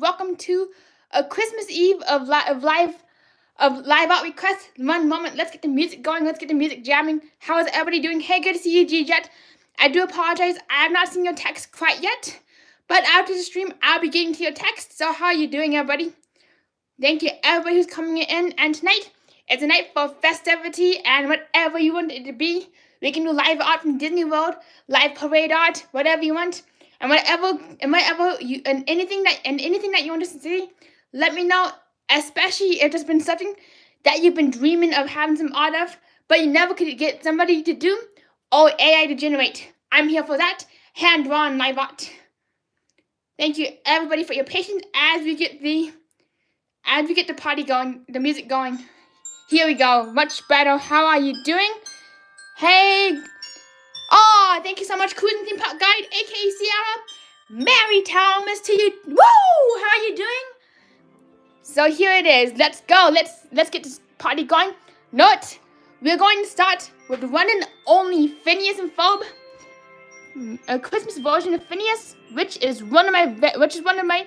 welcome to a Christmas Eve of live art requests. One moment, let's get the music going. Let's get the music jamming. How is everybody doing? Hey, good to see you, G-Jet. I do apologize. I have not seen your text quite yet, but after the stream, I'll be getting to your text. So how are you doing, everybody? Thank you, everybody who's coming in. And tonight, it's a night for festivity and whatever you want it to be. We can do live art from Disney World, live parade art, whatever you want. And anything that you want us to see, let me know. Especially if there's been something that you've been dreaming of having some art of, but you never could get somebody to do or AI to generate. I'm here for that. Hand drawn live art. Thank you everybody for your patience as we get the party going, the music going. Here we go. Much better. How are you doing? Hey. Oh, thank you so much, Cruising Theme Park Guide, aka Sierra. Merry Thomas to you. Woo! How are you doing? So here it is. Let's go. Let's get this party going. Note, we're going to start with one and only Phineas and Ferb, a Christmas version of Phineas, which is one of my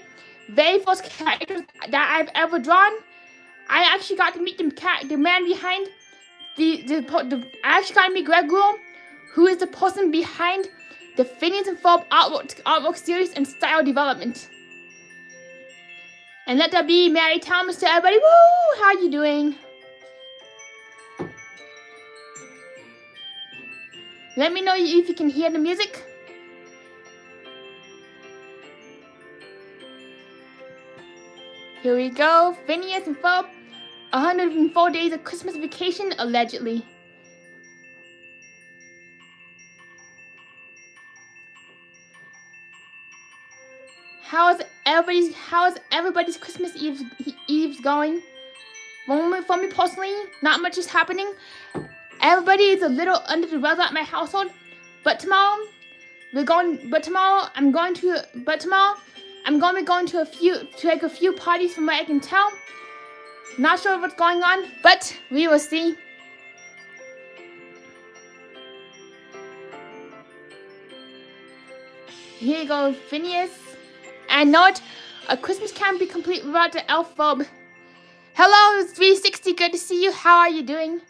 very first characters that I've ever drawn. I actually got to meet the man behind I actually got to meet Greg Rule, who is the person behind the Phineas and Ferb artwork series and style development. And let that be Merry Thomas to everybody. Woo! How are you doing? Let me know if you can hear the music. Here we go. Phineas and Ferb, 104 days of Christmas vacation, allegedly. How is everybody's Christmas Eve's going? For me personally, not much is happening. Everybody is a little under the weather at my household. But tomorrow I'm going to be going to a few parties from what I can tell. Not sure what's going on, but we will see. Here you go, Phineas. And note, a Christmas can't be complete without the elf Ferb. Hello, 360, good to see you. How are you doing?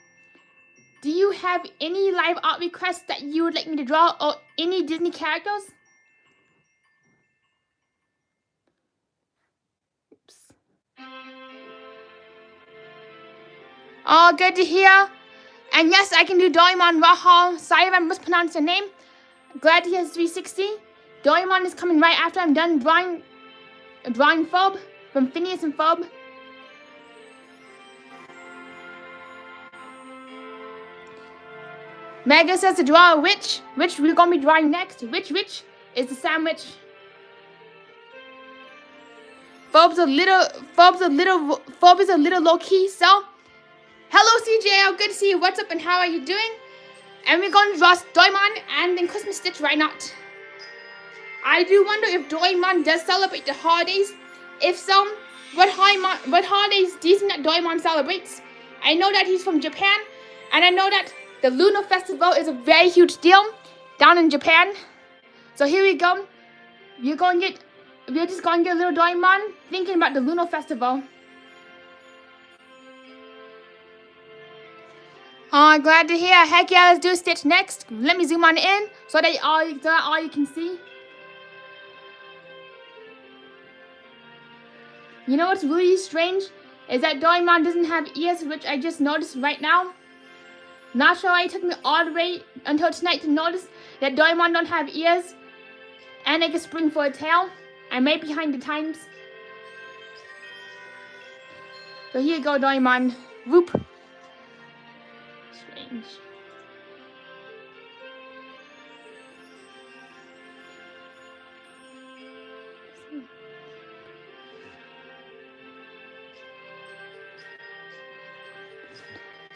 Do you have any live art requests that you would like me to draw, or any Disney characters? Oops. Oh, good to hear. And yes, I can do Doraemon Rahal. Sorry if I mispronounced your name. Glad to hear 360. Doraemon is coming right after I'm done drawing Ferb from Phineas and Ferb. Mega says to draw a witch. Which we're gonna be drawing next. Which is the sandwich. Ferb's a little low key. So, hello CJ, good to see you. What's up and how are you doing? And we're gonna draw Doraemon and then Christmas Stitch. Why not? I do wonder if Doraemon does celebrate the holidays. If so, what holidays do you think that Doraemon celebrates? I know that he's from Japan, and I know that the Lunar Festival is a very huge deal down in Japan. So here we go. We're just going to get a little Doraemon thinking about the Lunar Festival. Oh, glad to hear. Heck yeah, let's do Stitch next. Let me zoom on in so that all you can see. You know what's really strange is that Doraemon doesn't have ears, which I just noticed right now. Not sure why it took me all the way until tonight to notice that Doraemon don't have ears and I can spring for a tail. I'm right behind the times. So here you go, Doraemon. Whoop. Strange.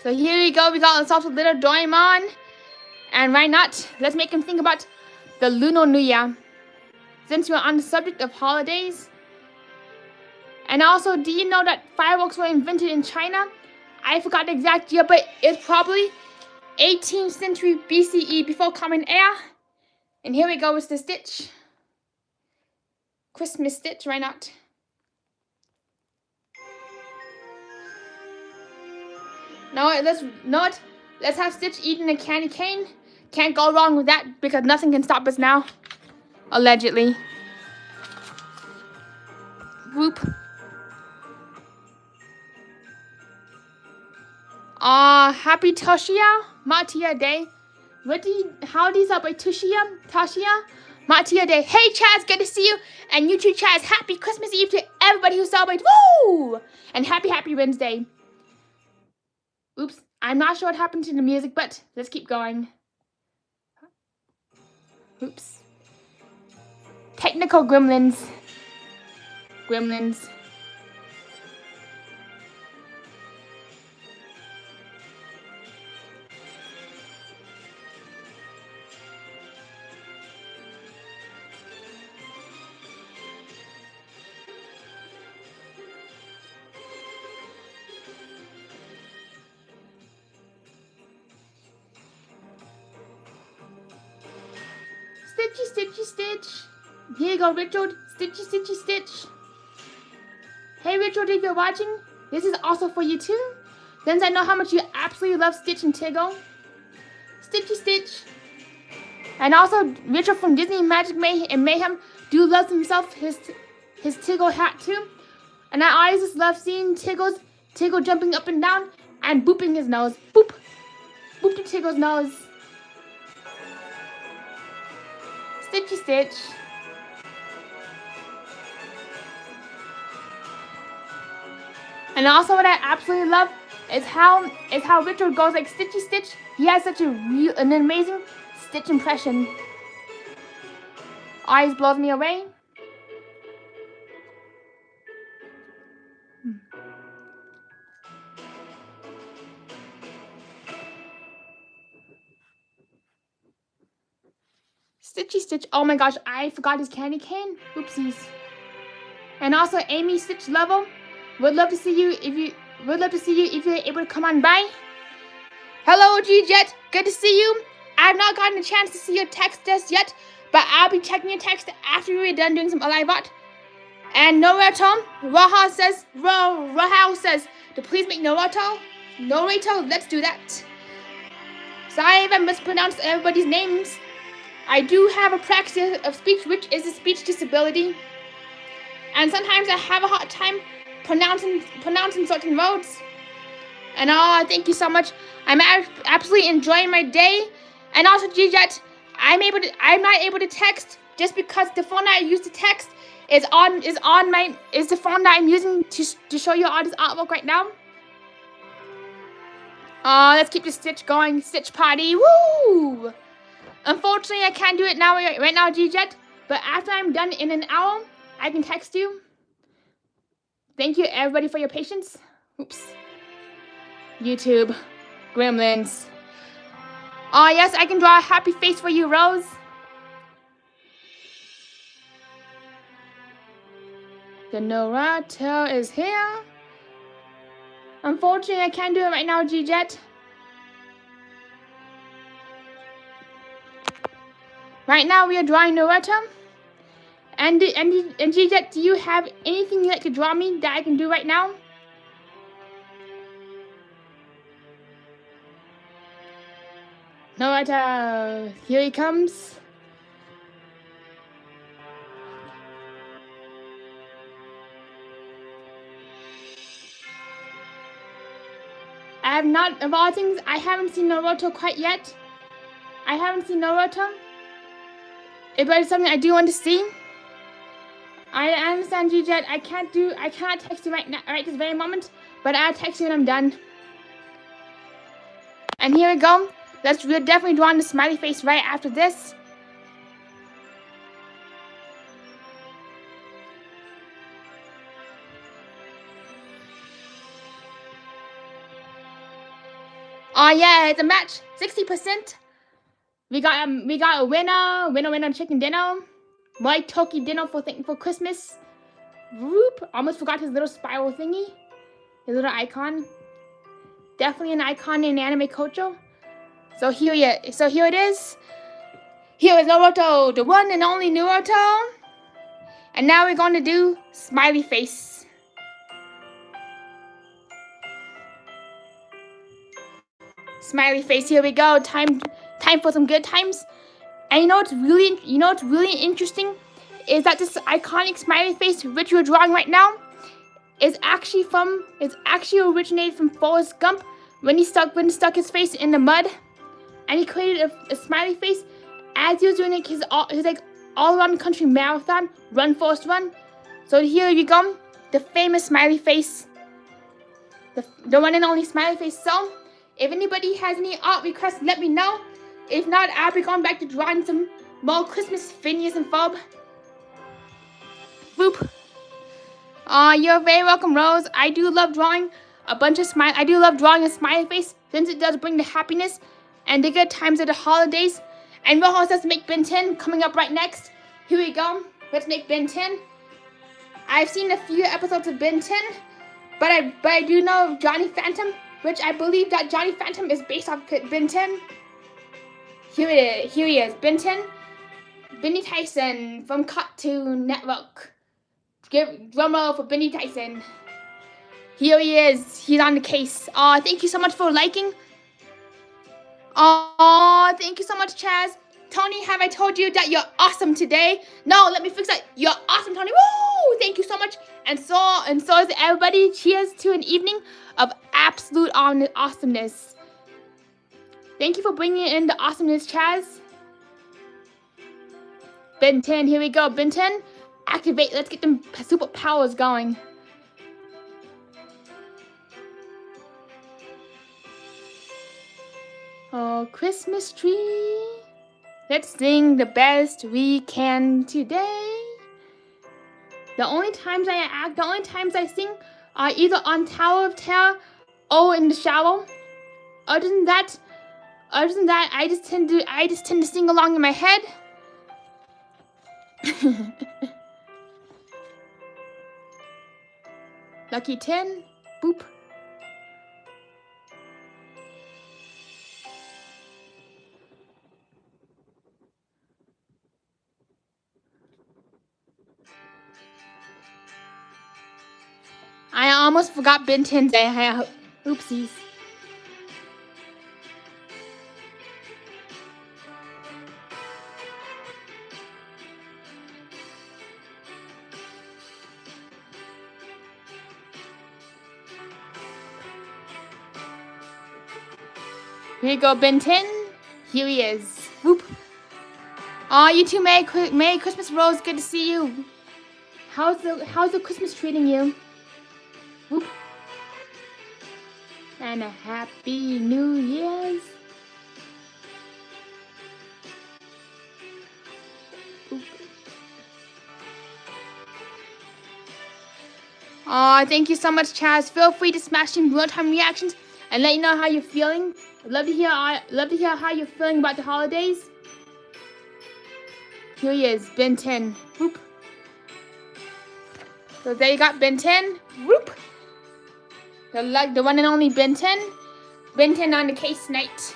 So here we go, we got ourselves a little Doraemon. And why not? Let's make him think about the Lunar New Year. Since we're on the subject of holidays. And also, do you know that fireworks were invented in China? I forgot the exact year, but it's probably 18th century BCE, before Common Era. And here we go with the Stitch. Christmas Stitch, why not? No, let's have Stitch eating a candy cane. Can't go wrong with that because nothing can stop us now. Allegedly. Whoop. Happy Toshia Matia Day. How do you celebrate Toshia Matia Day? Hey Chaz, good to see you. And you too, Chaz. Happy Christmas Eve to everybody who celebrates. Woo! And happy Wednesday. Oops, I'm not sure what happened to the music, but let's keep going. Oops. Technical gremlins. Stitchy, Stitch. Here you go, Richard. Stitchy, Stitch. Hey, Richard, if you're watching, this is also for you too. Since I know how much you absolutely love Stitch and Tiggle. Stitchy, Stitch. And also, Richard from Disney Magic Mayhem do love himself his Tiggle hat too. And I always just love seeing Tiggle jumping up and down and booping his nose. Boop. Boop to Tiggle's nose. Stitchy, Stitch. And also what I absolutely love is how Richard goes like Stitchy, Stitch. He has such an amazing Stitch impression. Always blows me away. Stitchy, Stitch. Oh my gosh, I forgot his candy cane. Oopsies. And also Amy Stitch Level. Would love to see you if you're able to come on by. Hello, G-Jet. Good to see you. I've not gotten a chance to see your text just yet, but I'll be checking your text after we're done doing some Alive Art. And Naruto, Rahal says, to please make Naruto. Let's do that. Sorry if I mispronounced everybody's names. I do have a practice of speech, which is a speech disability. And sometimes I have a hard time pronouncing certain words. And thank you so much. I'm absolutely enjoying my day. And also, G-Jet, I'm not able to text just because the phone that I use to text is the phone that I'm using to show you all this artwork right now. Let's keep the Stitch going. Stitch party, woo! Unfortunately, I can't do it right now, G-Jet. But after I'm done in an hour, I can text you. Thank you, everybody, for your patience. Oops. YouTube. Gremlins. Oh, yes, I can draw a happy face for you, Rose. The Naruto is here. Unfortunately, I can't do it right now, G-Jet. Right now, we are drawing Naruto. And G-Jet, do you have anything you'd like to draw me that I can do right now? Naruto, here he comes. Of all things, I haven't seen Naruto quite yet. But it's something I do want to see. I understand, G-Jet. I cannot text you right this very moment, but I'll text you when I'm done. And here we go. We're definitely drawing the smiley face right after this. Oh yeah, it's a match. 60%. We got a winner chicken dinner. White turkey dinner for Christmas. Whoop! Almost forgot his little spiral thingy. His little icon. Definitely an icon in anime culture. So here it is. Here is Naruto, the one and only Naruto. And now we're going to do smiley face. Smiley face. Here we go. Time for some good times. And you know what's really interesting is that this iconic smiley face which you're drawing right now is actually originated from Forrest Gump when he stuck his face in the mud, and he created a smiley face as he was doing like his like all around the country marathon, Run Forrest Run. So here you go, the famous smiley face, the one and only smiley face. So if anybody has any art requests, let me know. If not, I'll be going back to drawing some more Christmas Phineas and Ferb. Boop. You're very welcome, Rose. I do love drawing I do love drawing a smiley face since it does bring the happiness and the good times of the holidays. And Rojo says make Ben 10 coming up right next. Here we go. Let's make Ben 10. I've seen a few episodes of Ben 10, but I do know Johnny Phantom, which I believe that Johnny Phantom is based off Ben 10. Here he is. Ben 10. Benny Tyson from Cartoon Network. Give drum roll for Benny Tyson. Here he is. He's on the case. Thank you so much for liking. Thank you so much, Chaz. Tony, have I told you that you're awesome today? No, let me fix that. You're awesome, Tony. Woo! Thank you so much. And so is everybody. Cheers to an evening of absolute awesomeness. Thank you for bringing in the awesomeness, Chaz. Ben 10, here we go. Ben 10, activate. Let's get them superpowers going. Oh, Christmas tree. Let's sing the best we can today. The only times I sing are either on Tower of Terror or in the shower. Other than that, I just tend to sing along in my head. Lucky 10. Boop. I almost forgot Ben 10's oopsies. Here you go, Ben 10. Here he is. Whoop. You too, Merry Christmas, Rose. Good to see you. How's the Christmas treating you? Whoop. And a happy New Year's. Boop. Thank you so much, Chaz. Feel free to smash in real-time reactions and let you know how you're feeling. I'd love to hear how you're feeling about the holidays. Here he is, Ben 10. Whoop. So there you got Ben 10. Whoop. The one and only Ben 10. Ben 10 on the case tonight.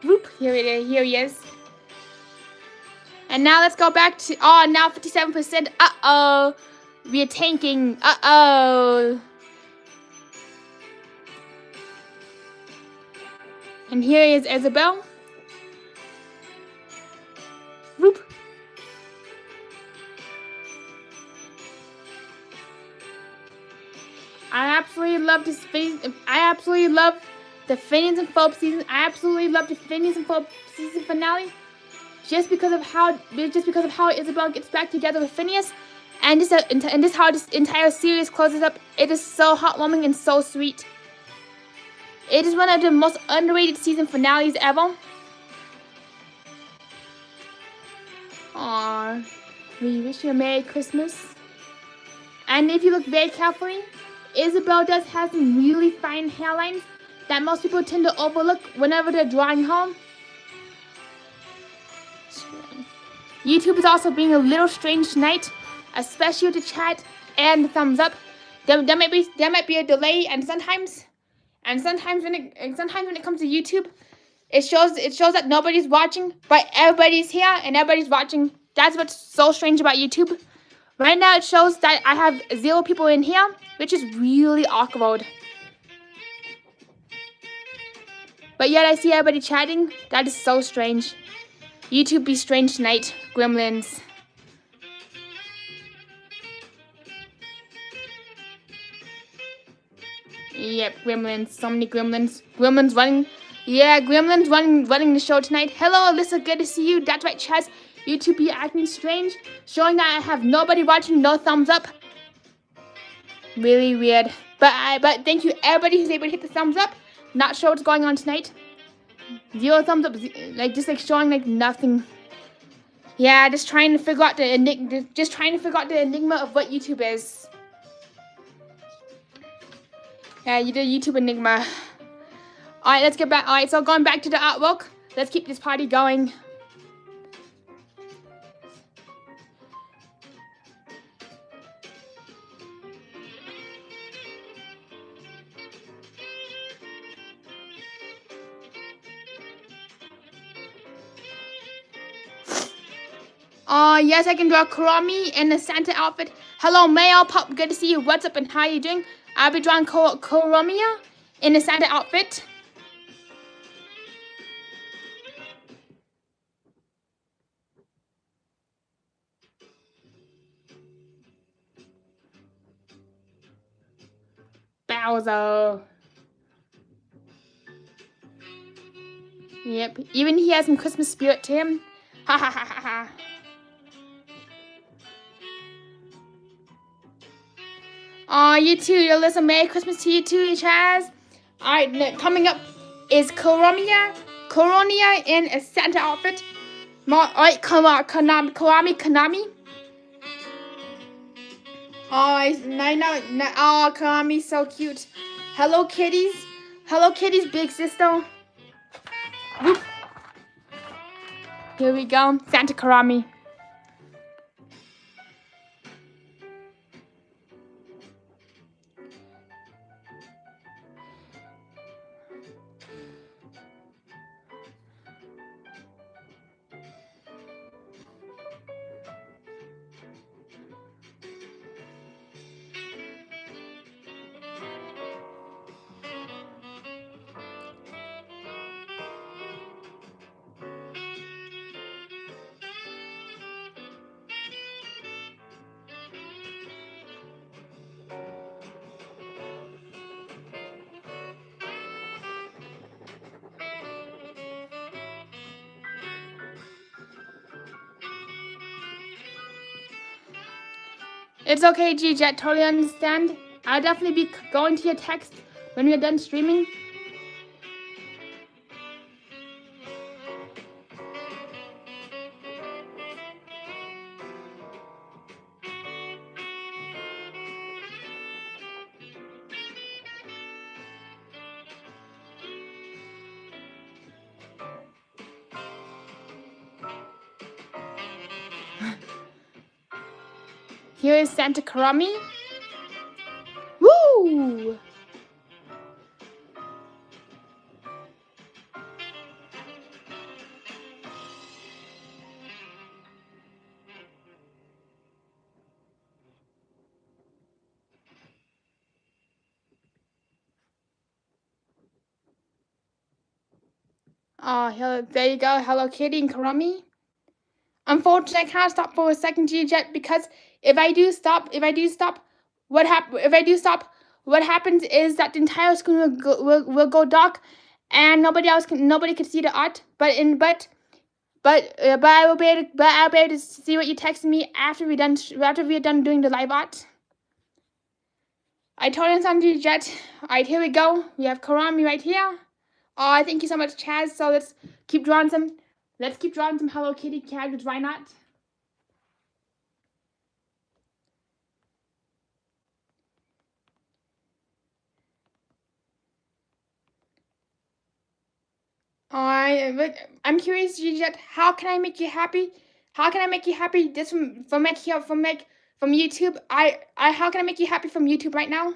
Whoop. Here he is. And now let's go back to now 57%. Uh-oh. We are tanking. Uh-oh. And here is Isabel. Whoop. I absolutely love this. I absolutely love the Phineas and Ferb season. I absolutely love the Phineas and Ferb season finale, just because of how Isabel gets back together with Phineas, and this how this entire series closes up. It is so heartwarming and so sweet. It is one of the most underrated season finales ever. Aww. We wish you a Merry Christmas. And if you look very carefully, Isabel does have some really fine hairlines that most people tend to overlook whenever they're drawing home. YouTube is also being a little strange tonight, especially with the chat and the thumbs up. There might be a delay, and sometimes when it comes to YouTube, it shows that nobody's watching, but everybody's here and everybody's watching. That's what's so strange about YouTube. Right now it shows that I have 0 people in here, which is really awkward. But yet I see everybody chatting. That is so strange. YouTube be strange tonight, gremlins. Yep, gremlins. So many gremlins. Gremlins running. Yeah, gremlins running the show tonight. Hello, Alyssa. Good to see you. That's right, Chaz. YouTube be acting strange. Showing that I have nobody watching. No thumbs up. Really weird. But thank you everybody who's able to hit the thumbs up. Not sure what's going on tonight. 0 thumbs up. Just showing nothing. Yeah, just trying to figure out the enigma of what YouTube is. Yeah, you did YouTube enigma. Alright, let's get back. Alright, so going back to the artwork. Let's keep this party going. Yes, I can draw Kurami in the Santa outfit. Hello, Mayo Pop. Good to see you. What's up and how are you doing? I'll be drawing Kurami in the Santa outfit. Bowser. Yep, even he has some Christmas spirit to him. Ha ha ha ha ha. You too, Alyssa. Merry Christmas to you too, Chaz. Alright, coming up is Koronia in a Santa outfit. Alright, Konami. Oh, Konami's so cute. Hello, kitties. Hello, kitties, big sister. Whoop. Here we go, Santa Kurami. It's okay, G-Jet, totally understand. I'll definitely be going to your text when we're done streaming. Here is Santa Kurami. Woo! Oh, there you go. Hello Kitty and Kurami. Unfortunately, I can't stop for a second, G-Jet, because if I do stop, what happens is that the entire screen will go dark, and nobody can see the art. But I'll be able to see what you texted me after we're done doing the live art. I totally understand, G-Jet. Alright, here we go. We have Kurami right here. Oh, thank you so much, Chaz. So let's keep drawing some Hello Kitty characters, why not? I'm curious, G-Jet, how can I make you happy? How can I make you happy just from YouTube? How can I make you happy from YouTube right now?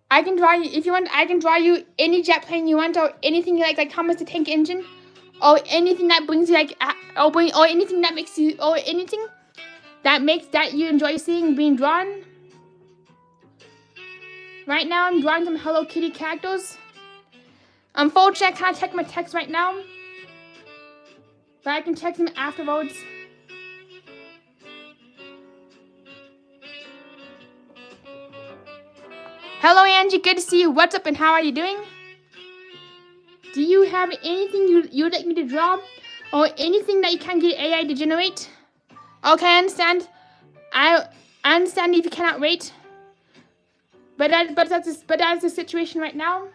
I can draw you, if you want, I can draw you any jet plane you want, or anything you like Thomas the Tank Engine, or anything that brings you or anything that makes you, or anything that you enjoy seeing being drawn. Right now, I'm drawing some Hello Kitty characters. Unfortunately, I can't check my text right now, but I can check them afterwards. Hello, Angie. Good to see you. What's up and how are you doing? Do you have anything you'd like me to draw? Or anything that you can get AI to generate? Okay, I understand. I understand if you cannot wait. But that's the situation right now.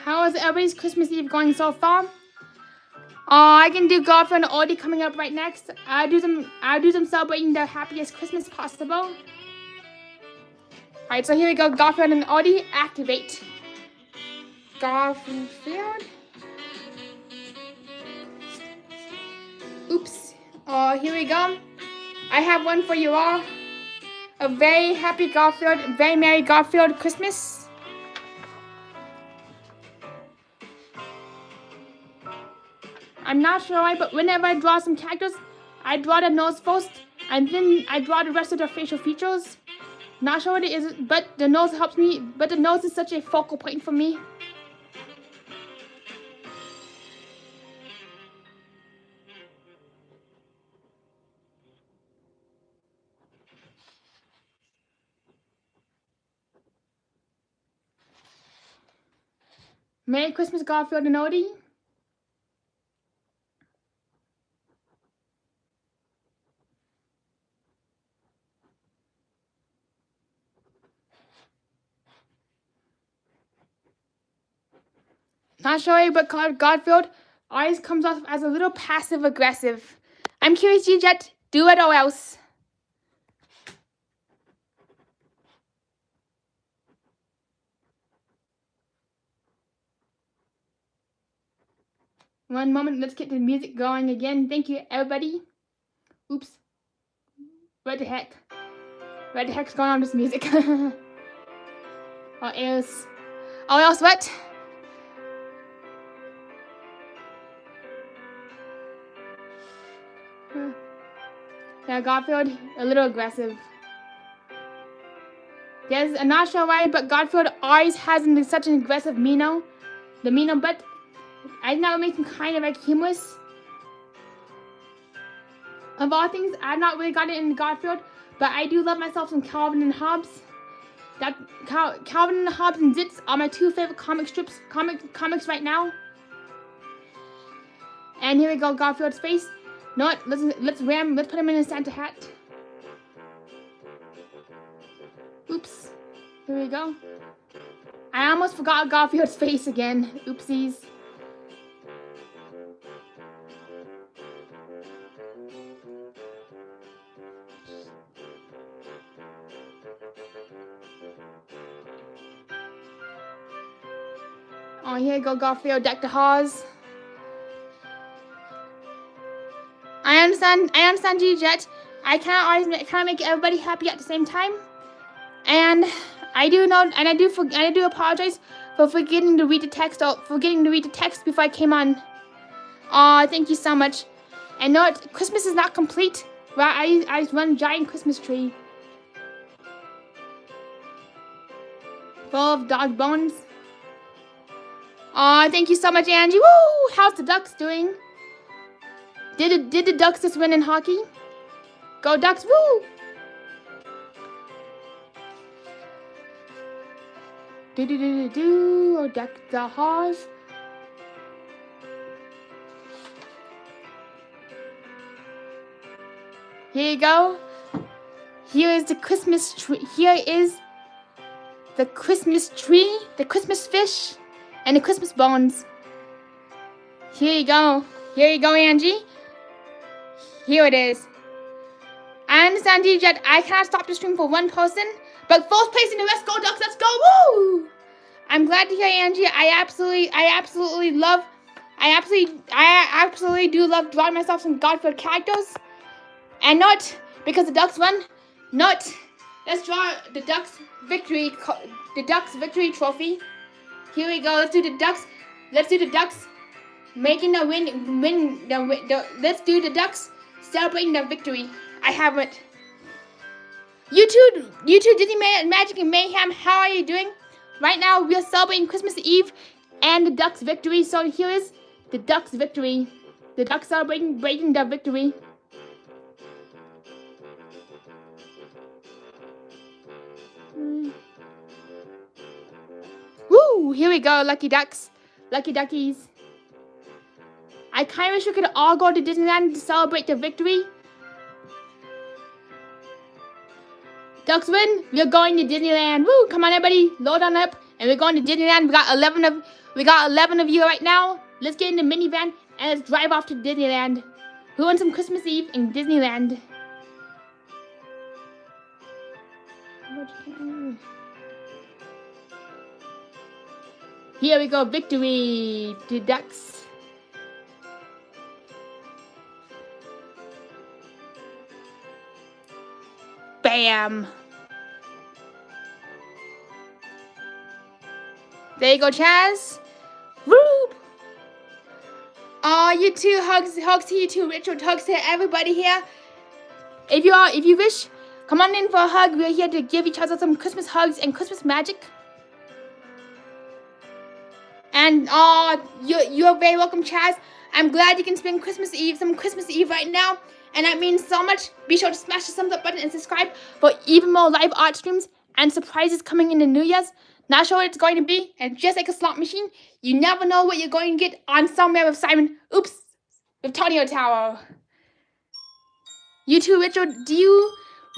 How is everybody's Christmas Eve going so far? I can do Garfield and Odie coming up right next. I'll do them celebrating the happiest Christmas possible. Alright, so here we go. Garfield and Odie, activate. Garfield. Oops. Here we go. I have one for you all. A very happy Garfield, very merry Garfield Christmas. I'm not sure why, but whenever I draw some characters, I draw the nose first, and then I draw the rest of their facial features. Not sure what it is, but the nose helps me, but the nose is such a focal point for me. Merry Christmas, Garfield and Odie. Not sure, but Garfield always comes off as a little passive-aggressive. I'm curious, G-Jet, do it or else. One moment, let's get the music going again. Thank you, everybody. Oops. What the heck? What the heck's going on with this music? Or else what? Yeah, Garfield, a little aggressive. Yes, I'm not sure why, but Garfield always has such an aggressive Mino. The Mino, but I now make him kind of like humorous. Of all things, I've not really got it in Garfield, but I do love myself some Calvin and Hobbes. That Calvin and Hobbes and Zitz are my two favorite comics right now. And here we go, Garfield's face. No, let's put him in a Santa hat. Oops. Here we go. I almost forgot Garfield's face again. Oopsies. Oh, here you go, Garfield, Dr. Hawes. I understand, G-Jet. I can't make everybody happy at the same time. And I do know, and I do apologize for forgetting to read the text before I came on. Aw, thank you so much. And no, Christmas is not complete. Right? I run a giant Christmas tree. Full of dog bones. Aw, thank you so much, Angie. Woo! How's the Ducks doing? Did the Ducks just win in hockey? Go Ducks, woo! Oh, Dr. Hawes. Here you go. Here is the Christmas tree. Here is the Christmas tree, the Christmas fish, and the Christmas bones. Here you go. Here you go, Angie. Here it is. I understand, DJ. I cannot stop the stream for one person, but fourth place in the Let's Go Ducks. Let's go! Woo! I'm glad to hear, Angie. I absolutely do love drawing myself some Godfield characters, and not because the Ducks won. Not. Let's draw the Ducks victory trophy. Here we go. Let's do the Ducks. Let's do the Ducks making the let's do the Ducks celebrating the victory. I have it. You two Disney Magic and Mayhem, how are you doing? Right now we are celebrating Christmas Eve and the Ducks victory. So here is the Ducks victory. The Ducks celebrating the victory. Woo! Here we go, lucky ducks. Lucky duckies. I kind of wish we could all go to Disneyland to celebrate the victory. Ducks win, we're going to Disneyland. Woo! Come on, everybody, load on up. And we're going to Disneyland. We got 11 of you right now. Let's get in the minivan and let's drive off to Disneyland. We want some Christmas Eve in Disneyland. Here we go, victory to Ducks. Bam. There you go, Chaz. Whoop. Oh, you too. Hugs to you too, Richard. Hugs to everybody here. If you wish, come on in for a hug. We're here to give each other some Christmas hugs and Christmas magic. And you're very welcome, Chaz. I'm glad you can spend some Christmas Eve right now. And that means so much. Be sure to smash the thumbs up button and subscribe for even more live art streams and surprises coming in the New Year's. Not sure what it's going to be. And just like a slot machine, you never know what you're going to get on Somewhere with Simon. Oops. With Tonyo Tower. You too, Richard. Would you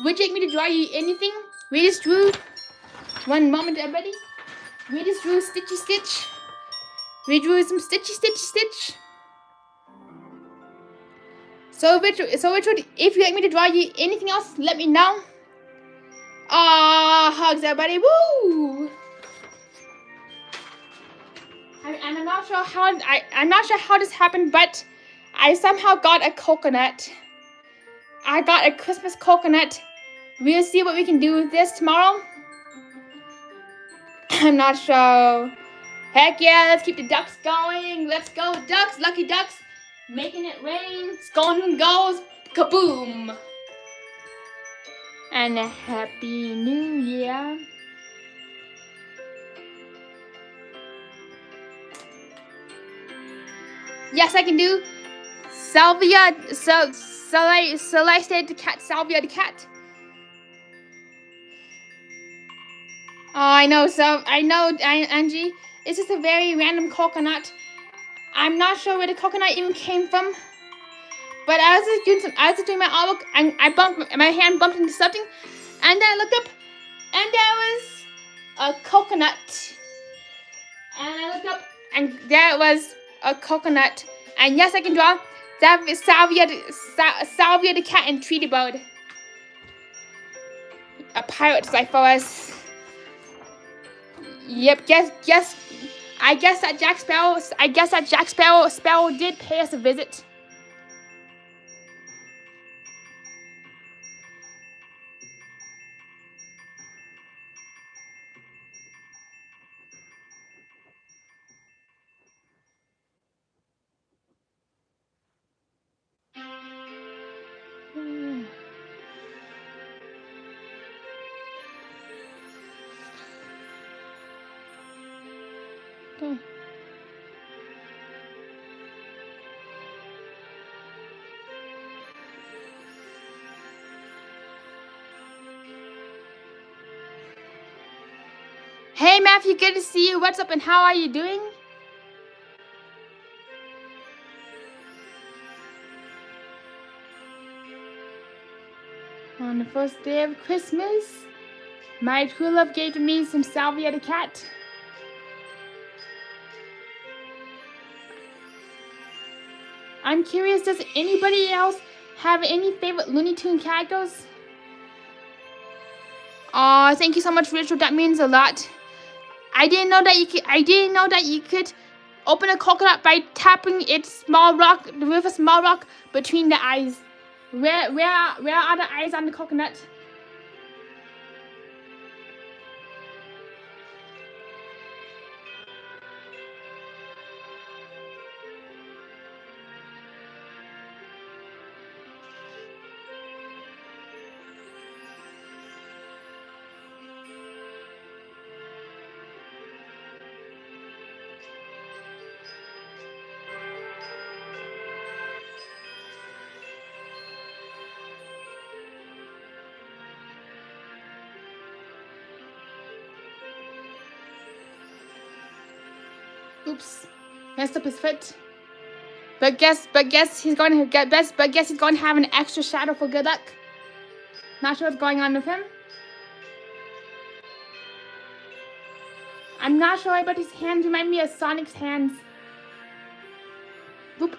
like me to draw you anything? We just drew. One moment, everybody. We just drew Stitchy Stitch. We drew some Stitch. So Richard, if you'd like me to draw you anything else, let me know. Hugs, everybody. Woo! And I'm not sure how this happened, but I somehow got a coconut. I got a Christmas coconut. We'll see what we can do with this tomorrow. I'm not sure. Heck yeah, let's keep the ducks going. Let's go, ducks, lucky ducks. Making it rain. Scones and goes. Kaboom. And a happy new year. Yes, I can do Salvia, Celeste the cat, Salvia the cat. Oh, I know, Angie. It's just a very random coconut. I'm not sure where the coconut even came from. But I was doing my artwork, and my hand bumped into something, and then I looked up, and there was a coconut. And I looked up, and there was a coconut. And yes, I can draw that is Salvia the cat and Tweety Bird. A pirate's life for us. Yep, I guess that Jack Sparrow did pay us a visit. Okay. Hey Matthew, good to see you. What's up and how are you doing? On the first day of Christmas, my true love gave to me some Salvia the cat. I'm curious, does anybody else have any favorite Looney Tune characters? Aw, thank you so much, Rachel. That means a lot. I didn't know that you could open a coconut by tapping its small rock with a small rock between the eyes. Where are the eyes on the coconut? Oops, messed up his foot. But guess he's going to have an extra shadow for good luck. Not sure what's going on with him. I'm not sure, but his hands remind me of Sonic's hands. Whoop.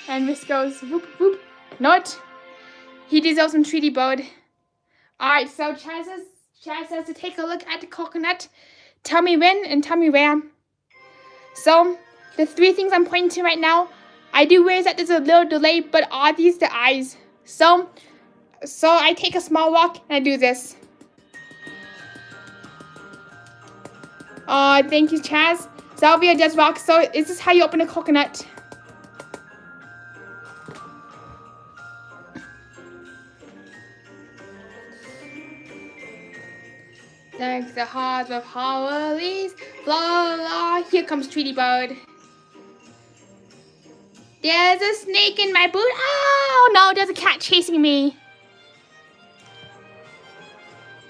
And this goes whoop whoop. Not. He deserves some treaty bird. Alright, so Chaz says to take a look at the coconut. Tell me when and tell me where. So, the 3 things I'm pointing to right now, I do realize that there's a little delay, but are these the eyes? So I take a small rock and I do this. Thank you, Chaz. Salvia does rock, so is this how you open a coconut? Like the heart of hollies, la la. Here comes Tweety Bird. There's a snake in my boot. Oh no, there's a cat chasing me.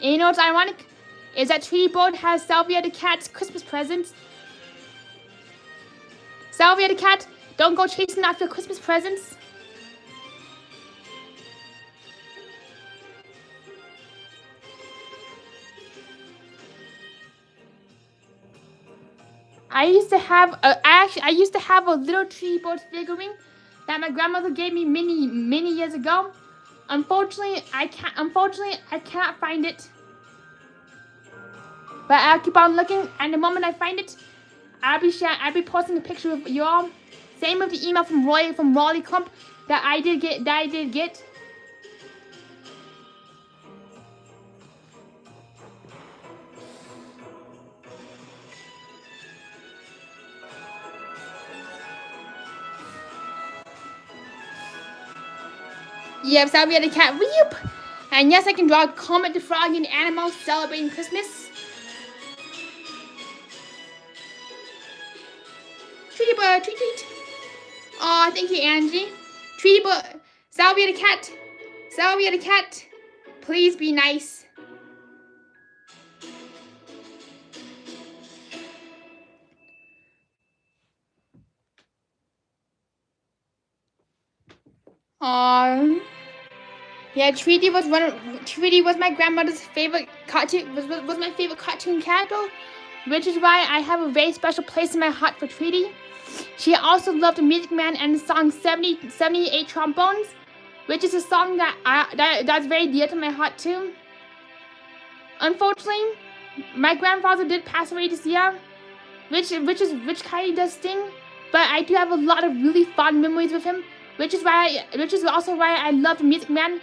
And you know what's ironic? Is that Tweety Bird has Salvia the cat's Christmas presents. Salvia the cat, don't go chasing after Christmas presents. I used to have a little Tweety Bird figurine that my grandmother gave me many years ago. Unfortunately, I cannot find it. But I'll keep on looking, and the moment I find it, I'll be posting a picture of y'all. Same with the email from Raleigh Clump that I did get. Yes, I'll be at the cat. Weep. And yes, I can draw Comet the Frog and animals celebrating Christmas. Tweety Bird, tweet tweet. Aw, thank you, Angie. Tweety Bird, Salvia the cat. Salvia the cat. Please be nice. Aww. Yeah, Tweety was my grandmother's favorite cartoon. Was my favorite cartoon character, which is why I have a very special place in my heart for Tweety. She also loved the Music Man and the song 78 Trombones, which is a song that's very dear to my heart too. Unfortunately, my grandfather did pass away this year, which kind of does sting. But I do have a lot of really fond memories with him, which is also why I love the Music Man,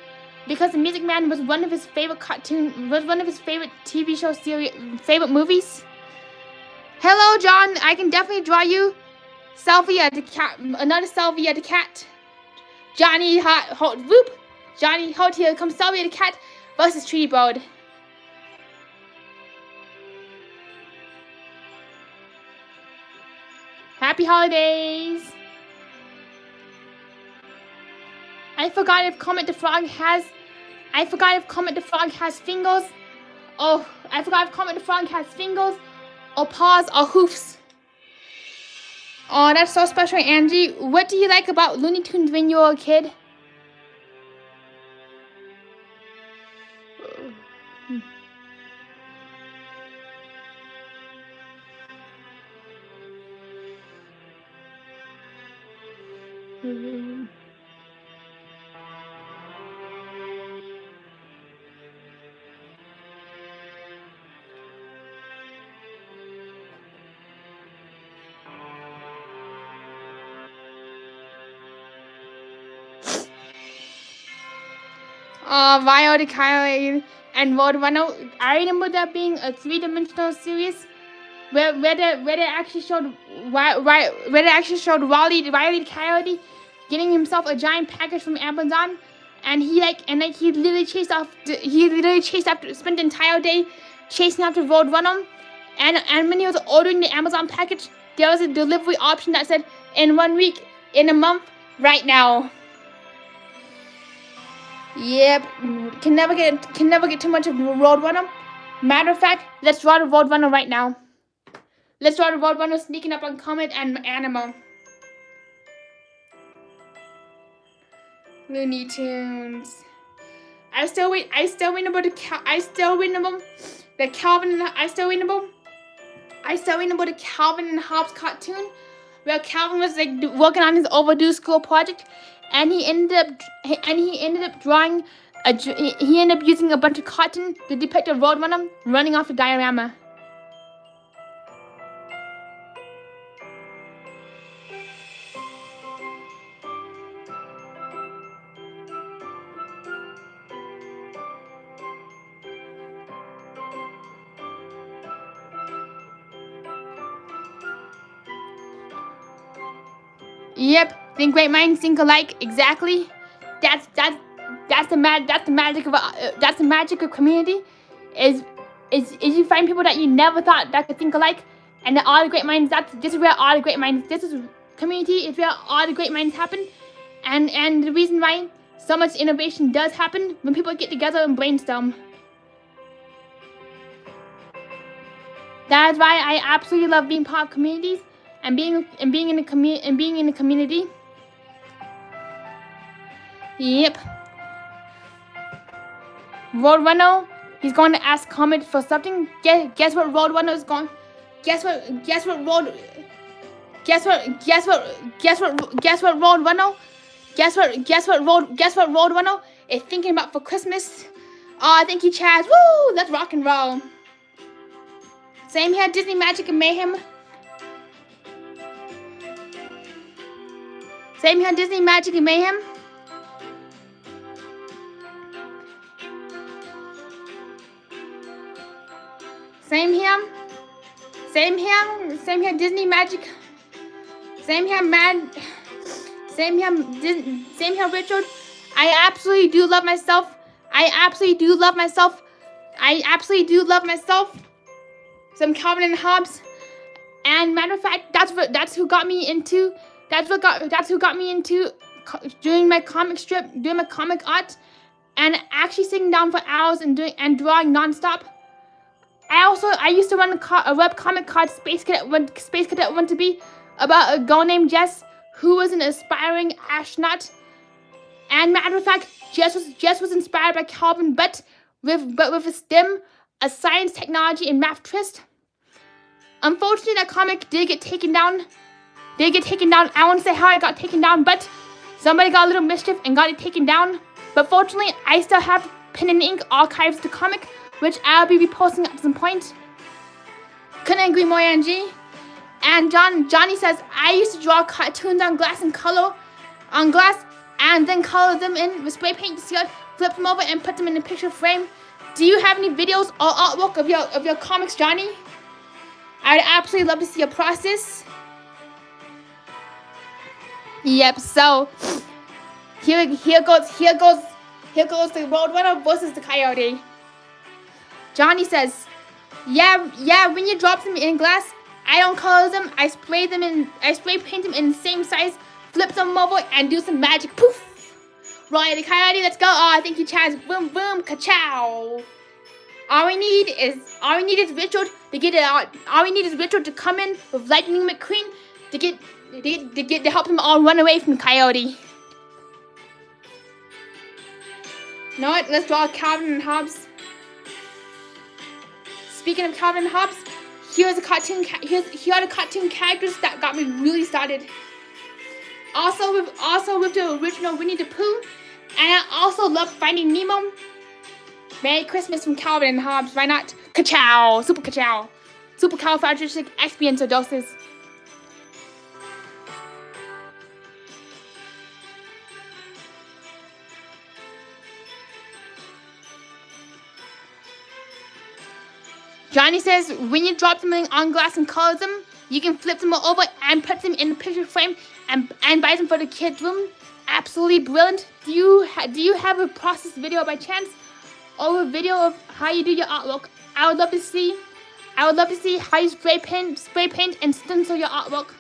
because the Music Man was one of his favorite TV show series, favorite movies. Hello, John. I can definitely draw you Salvia the cat, another Salvia the cat. Johnny Holt, whoop. Johnny Holt, here comes Salvia the cat versus Tweety Bird. Happy holidays. I forgot if Comet the Frog has fingers. Oh, I forgot if Comet the Frog has fingers or paws or hoofs. Oh, that's so special, Angie. What do you like about Looney Tunes when you were a kid? Violet Coyote and Roadrunner. I remember that being a three-dimensional series where they actually showed Wile E. Coyote getting himself a giant package from Amazon, and he literally chased after spent the entire day chasing after Roadrunner, and when he was ordering the Amazon package, there was a delivery option that said in 1 week, in a month, right now. Yep, can never get too much of Roadrunner. Matter of fact, let's draw the Roadrunner right now. Let's draw the Roadrunner sneaking up on Comet and Animal. Looney Tunes. I still wait about the Calvin and Hobbes cartoon, where Calvin was like working on his overdue school project, and he ended up drawing he ended up using a bunch of cotton to depict a Roadrunner running off the diorama. Yep, think great minds think alike. Exactly. That's the magic of community. Is you find people that you never thought that could think alike, and all the great minds. This is where all the great minds. This is community. Is where all the great minds happen, and the reason why so much innovation does happen when people get together and brainstorm. That is why I absolutely love being part of communities. And being in the community. Yep. Roadrunner, he's going to ask Comet for something. Guess what Roadrunner is going. Guess what Roadrunner is thinking about for Christmas. Oh, thank you, Chaz. Woo! Let's rock and roll. Same here, Disney Magic and Mayhem. Same here, Disney Magic and Mayhem. Same here, Disney Magic. Same here, Richard. I absolutely do love myself. Some Calvin and Hobbes. And matter of fact, that's who got me into doing my comic strip, doing my comic art, and actually sitting down for hours and drawing nonstop. I used to run a web comic called Space Cadet Want to Be, about a girl named Jess who was an aspiring astronaut. And matter of fact, Jess was inspired by Calvin, but with a STEM, a science, technology, and math twist. Unfortunately, that comic did get taken down. I won't say how it got taken down, but somebody got a little mischief and got it taken down. But fortunately, I still have pen and ink archives of the comic, which I'll be reposting at some point. Couldn't agree more, Angie. And Johnny says, I used to draw cartoons on glass and then color them in with spray paint, sealed, flip them over, and put them in a picture frame. Do you have any videos or artwork of your comics, Johnny? I'd absolutely love to see your process. Yep. So here goes the Roadrunner versus the Coyote. Johnny says, yeah. When you drop them in glass, I don't color them. I spray paint them in the same size, flip them over, and do some magic. Poof. Roy the Coyote, let's go. Oh, thank you, Chaz. Boom, boom, ka-chow. All we need is Richard to get it out. All we need is Richard to come in with Lightning McQueen to help them all run away from the Coyote. You know what? Let's draw Calvin and Hobbes. Speaking of Calvin and Hobbes, here are the cartoon characters that got me really started. Also with the original Winnie the Pooh. And I also love Finding Nemo. Merry Christmas from Calvin and Hobbes. Why not? Ka-chow! Super ka-chow! Supercalifragilisticexpialidocious. Johnny says, when you drop something on glass and colors them, you can flip them over and put them in the picture frame and buy them for the kids' room. Absolutely brilliant. Do you have a process video by chance? Or a video of how you do your artwork? I would love to see how you spray paint and stencil your artwork.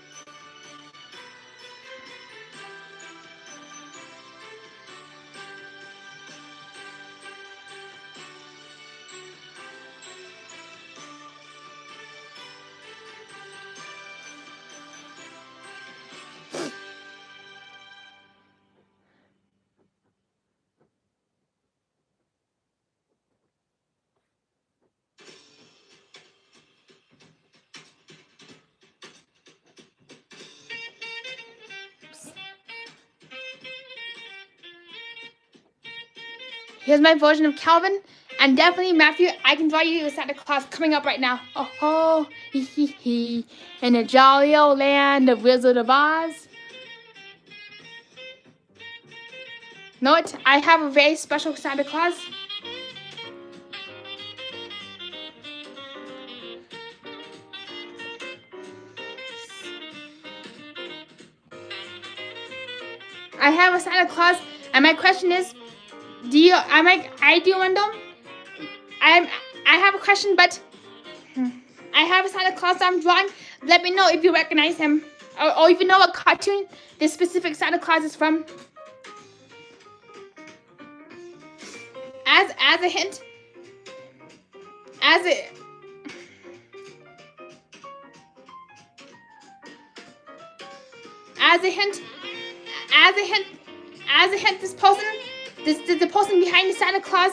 Here's my version of Calvin. And definitely, Matthew, I can draw you a Santa Claus coming up right now. Oh, ho, hee, hee, hee. In the jolly old land of Wizard of Oz. Know what? I have a very special Santa Claus. I have a Santa Claus, and my question is, I do wonder. I have a question, but I have a Santa Claus I'm drawing. Let me know if you recognize him, or if you know what cartoon this specific Santa Claus is from. As a hint, as a hint, the person behind the Santa Claus,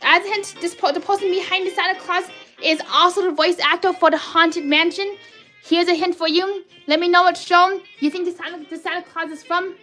as a hint, the person behind the Santa Claus is also the voice actor for the Haunted Mansion. Here's a hint for you. Let me know what show you think the Santa Claus is from.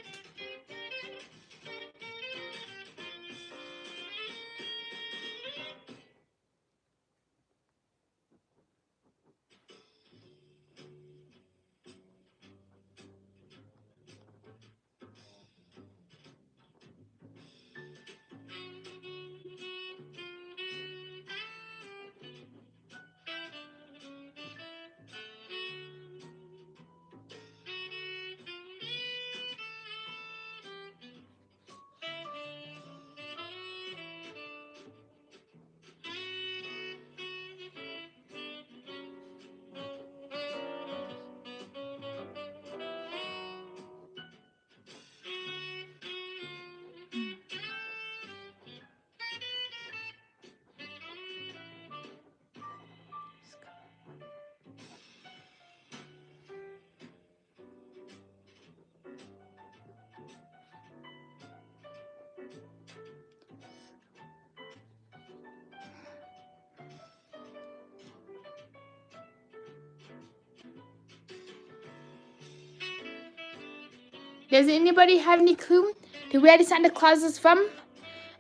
Does anybody have any clue to where the Santa Claus is from?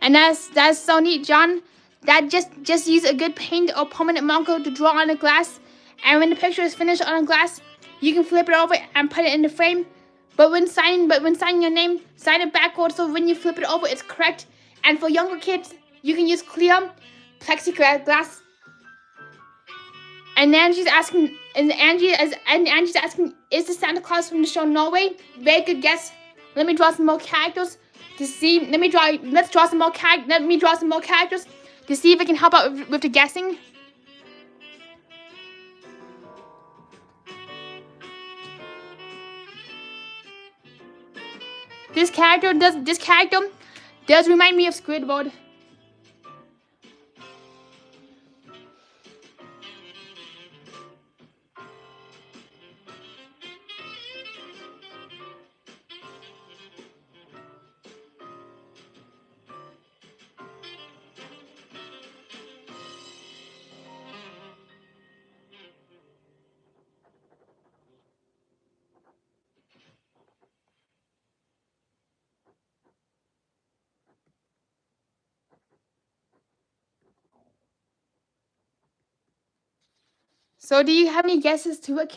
And that's so neat, John. That just use a good paint or permanent marker to draw on the glass, and when the picture is finished on the glass, you can flip it over and put it in the frame. But when signing your name, sign it backwards so when you flip it over, it's correct. And for younger kids, you can use clear plexiglass. And Angie's asking, is the Santa Claus from the show Norway? Very good guess. Let me draw some more characters to see. Let me draw some more characters to see if I can help out with the guessing. This character does remind me of Squidward. So do you have any guesses to what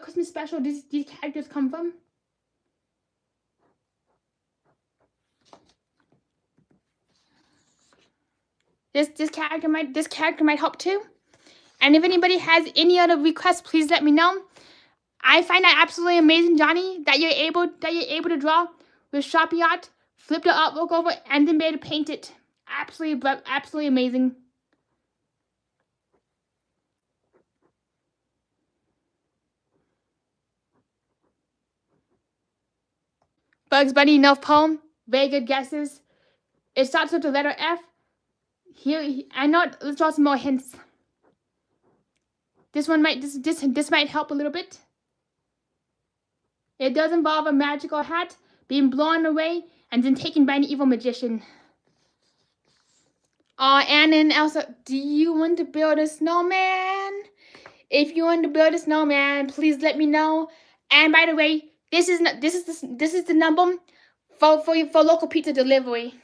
Christmas special these characters come from? This character might help too. And if anybody has any other requests, please let me know. I find that absolutely amazing, Johnny, that you're able to draw with Sharpie art, flip the artwork over, and then be able to paint it. Absolutely amazing. Bugs Bunny, enough poem. Very good guesses. It starts with the letter F. Here, I know. Let's draw some more hints. This might help a little bit. It does involve a magical hat being blown away and then taken by an evil magician. Anna and Elsa, do you want to build a snowman? If you want to build a snowman, please let me know. And by the way, this is the number for local pizza delivery.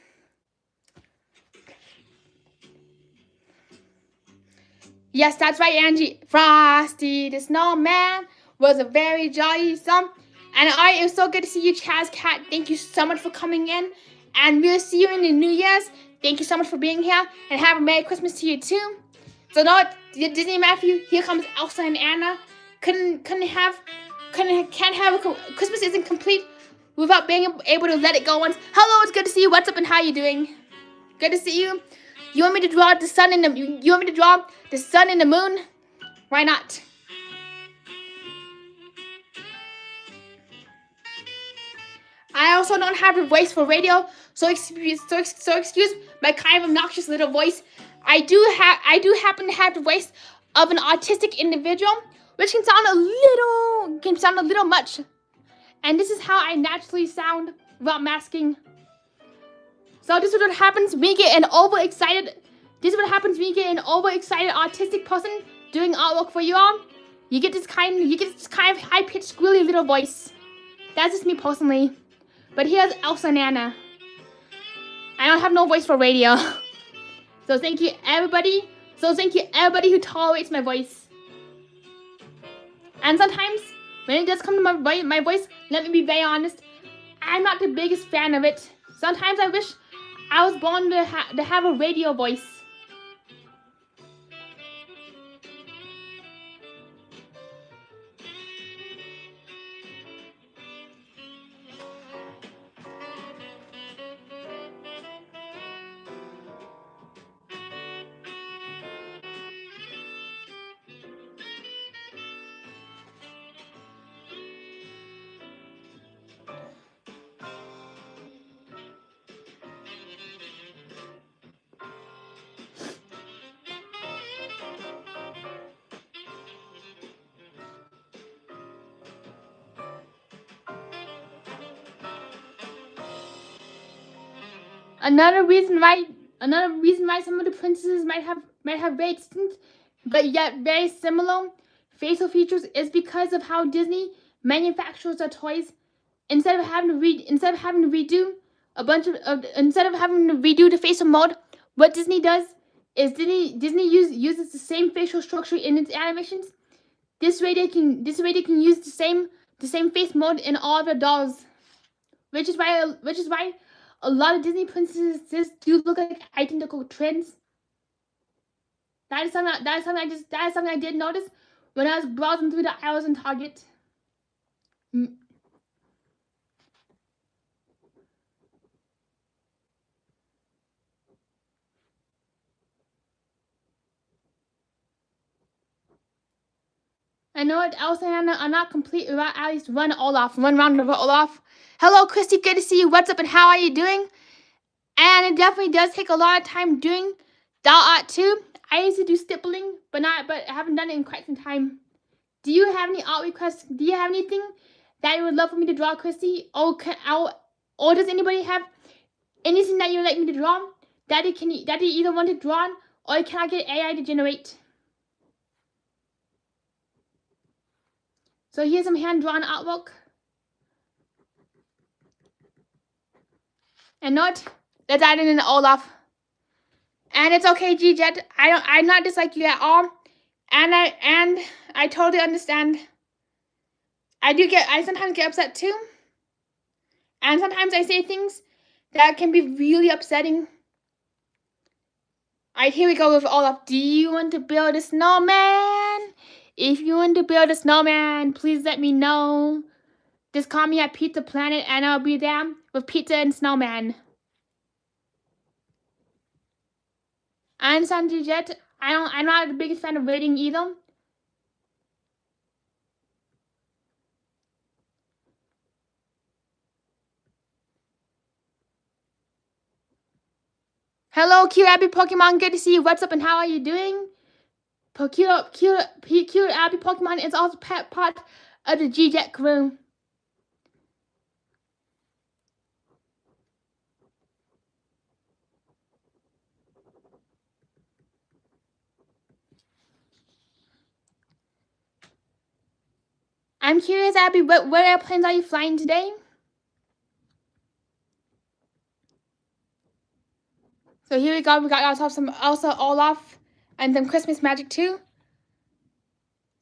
Yes, that's right, Angie. Frosty the Snowman was a very jolly song. And it was so good to see you, Chaz Cat. Thank you so much for coming in. And we'll see you in the New Year's. Thank you so much for being here. And have a Merry Christmas to you too. So now, Disney Matthew, here comes Elsa and Anna. Christmas isn't complete without being able to let it go once. Hello, it's good to see you. What's up and how you doing? Good to see you. You want me to draw the sun and the moon? Why not? I also don't have a voice for radio, so excuse my kind of obnoxious little voice. I do happen to have the voice of an autistic individual, which can sound a little much. And this is how I naturally sound without masking. So this is what happens when you get an overexcited autistic person doing artwork for you all. You get this kind of high-pitched, squealy little voice. That's just me personally. But here's Elsa and Anna. I don't have no voice for radio. So thank you everybody who tolerates my voice. And sometimes when it does come to my voice, let me be very honest, I'm not the biggest fan of it. Sometimes I wish I was born to have a radio voice. Another reason why some of the princesses might have very distinct but yet very similar facial features is because of how Disney manufactures their toys. Instead of having to redo the facial mold, what Disney does is Disney uses the same facial structure in its animations. This way they can use the same face mold in all of their dolls, which is why a lot of Disney princesses do look like identical twins. That is something I did notice when I was browsing through the aisles in Target. I know it, Elsa and Anna are not complete without at least one round of Olaf. Hello, Christy, good to see you. What's up and how are you doing? And it definitely does take a lot of time doing doll art too. I used to do stippling, but I haven't done it in quite some time. Do you have any art requests? Do you have anything that you would love for me to draw, Christy? Or does anybody have anything that you would like me to draw that you either want to draw or can I get AI to generate? So here's some hand-drawn artwork. And let's add in an Olaf. And it's okay, G-Jet. I'm not dislike you at all. And I totally understand. I sometimes get upset too. And sometimes I say things that can be really upsetting. Alright, here we go with Olaf. Do you want to build a snowman? If you want to build a snowman, please let me know. Just call me at Pizza Planet and I'll be there with pizza and snowman. I understand, Jet. I'm not the biggest fan of waiting either. Hello, cute Abby Pokemon. Good to see you. What's up and how are you doing? Cute Abby Pokemon is also part of the G-Jet crew. I'm curious, Abby, what airplanes are you flying today? So here we go. We got ourselves some also Olaf and some Christmas magic too.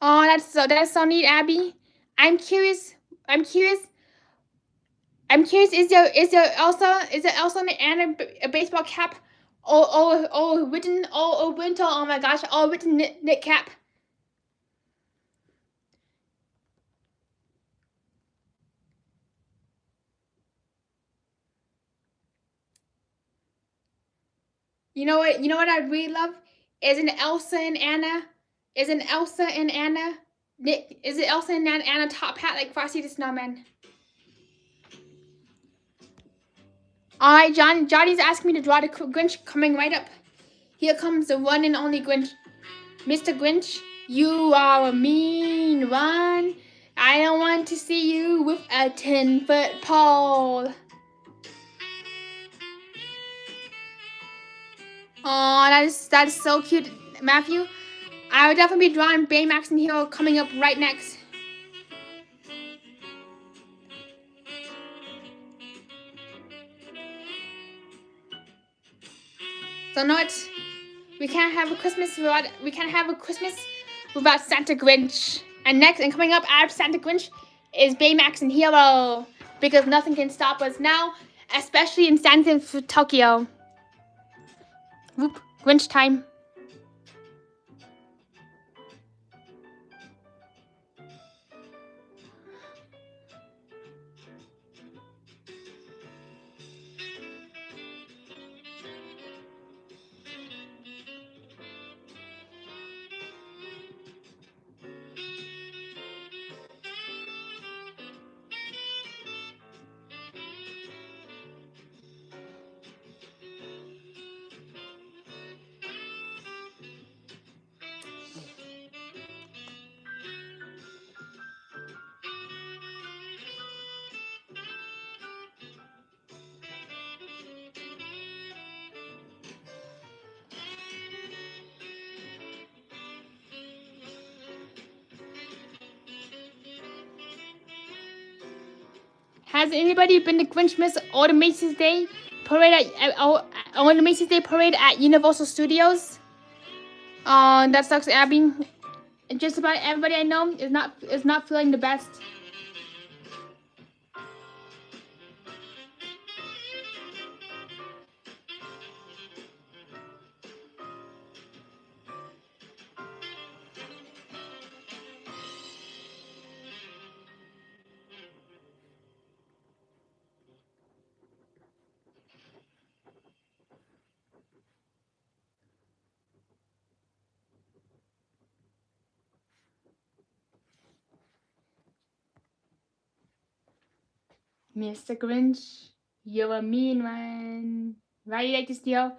Oh, that's so neat, Abby. I'm curious. Is there also and a baseball cap? Written winter. Oh my gosh! Written knit cap. You know what I really love is an Elsa and Anna. Is it Elsa and Anna top hat like Frosty the Snowman? Alright, Johnny's asking me to draw the Grinch coming right up. Here comes the one and only Grinch. Mr. Grinch, you are a mean one. I don't want to see you with a 10-foot pole. Oh, that is so cute, Matthew. I would definitely be drawing Baymax and Hero coming up right next. So not we can't have a Christmas without Santa Grinch. And next and coming up after Santa Grinch is Baymax and Hero, because nothing can stop us now, especially in Santa Tokyo. Whoop, Grinch time. Has anybody been to Grinch Miss or the Macy's Day Parade at Universal Studios? That sucks, Abby. Just about everybody I know is not feeling the best. Mr. Grinch, you're a mean one. Why do you like to steal